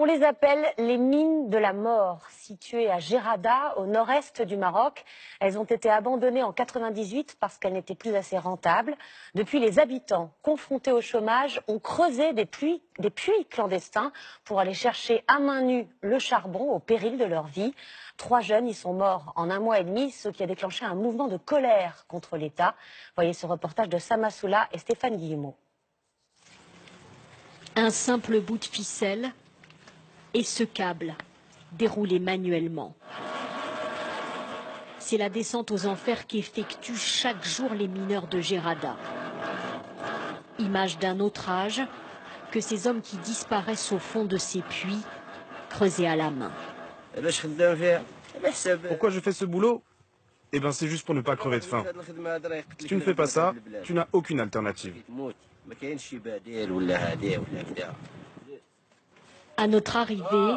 On les appelle les mines de la mort, situées à Gerada, au nord-est du Maroc. Elles ont été abandonnées en 98 parce qu'elles n'étaient plus assez rentables. Depuis, les habitants, confrontés au chômage, ont creusé des puits clandestins pour aller chercher à main nue le charbon au péril de leur vie. 3 jeunes y sont morts en 1 mois et demi, ce qui a déclenché un mouvement de colère contre l'État. Voyez ce reportage de Samassoula et Stéphane Guillemot. Un simple bout de ficelle et ce câble déroulé manuellement. C'est la descente aux enfers qu'effectuent chaque jour les mineurs de Gerada. Image d'un autre âge que ces hommes qui disparaissent au fond de ces puits creusés à la main. Pourquoi je fais ce boulot? Eh bien, c'est juste pour ne pas crever de faim. Si tu ne fais pas ça, tu n'as aucune alternative. À notre arrivée,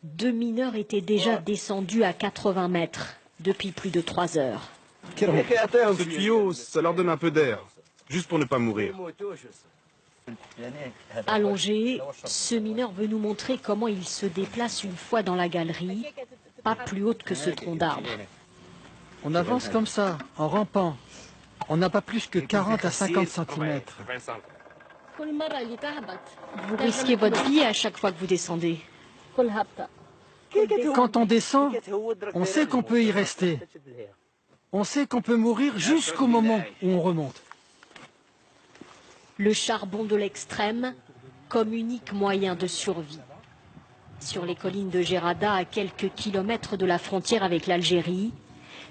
2 mineurs étaient déjà descendus à 80 mètres depuis plus de 3 heures. Ce tuyau, ça leur donne un peu d'air, juste pour ne pas mourir. Allongé, ce mineur veut nous montrer comment il se déplace une fois dans la galerie, pas plus haute que ce tronc d'arbre. On avance comme ça, en rampant. On n'a pas plus que 40 à 50 cm. Vous risquez votre vie à chaque fois que vous descendez. Quand on descend, on sait qu'on peut y rester. On sait qu'on peut mourir jusqu'au moment où on remonte. Le charbon de l'extrême comme unique moyen de survie. Sur les collines de Gerada, à quelques kilomètres de la frontière avec l'Algérie,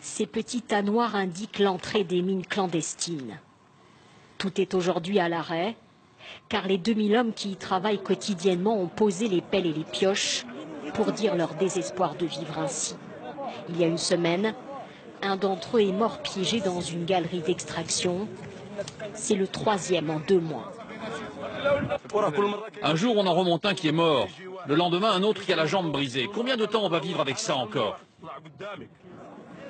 ces petits tas noirs indiquent l'entrée des mines clandestines. Tout est aujourd'hui à l'arrêt, car les 2000 hommes qui y travaillent quotidiennement ont posé les pelles et les pioches pour dire leur désespoir de vivre ainsi. Il y a une semaine, un d'entre eux est mort piégé dans une galerie d'extraction. C'est le 3e en 2 mois. Un jour, on en remonte un qui est mort. Le lendemain, un autre qui a la jambe brisée. Combien de temps on va vivre avec ça encore?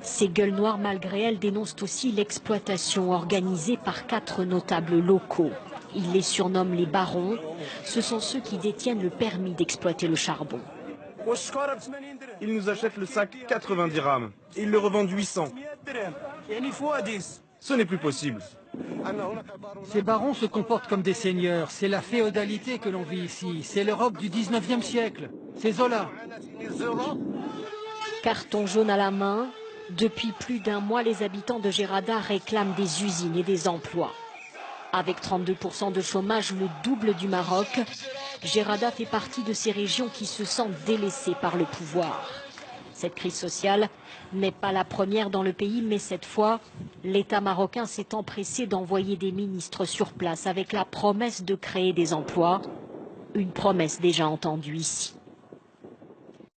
Ces gueules noires, malgré elles, dénoncent aussi l'exploitation organisée par 4 notables locaux. Ils les surnomment les barons. Ce sont ceux qui détiennent le permis d'exploiter le charbon. Ils nous achètent le sac 90 dirhams et ils le revendent 800. Ce n'est plus possible. Ces barons se comportent comme des seigneurs. C'est la féodalité que l'on vit ici. C'est l'Europe du 19e siècle. C'est Zola. Carton jaune à la main, depuis plus d'1 mois, les habitants de Gerada réclament des usines et des emplois. Avec 32% de chômage, le double du Maroc, Gerada fait partie de ces régions qui se sentent délaissées par le pouvoir. Cette crise sociale n'est pas la première dans le pays, mais cette fois, l'État marocain s'est empressé d'envoyer des ministres sur place avec la promesse de créer des emplois, une promesse déjà entendue ici.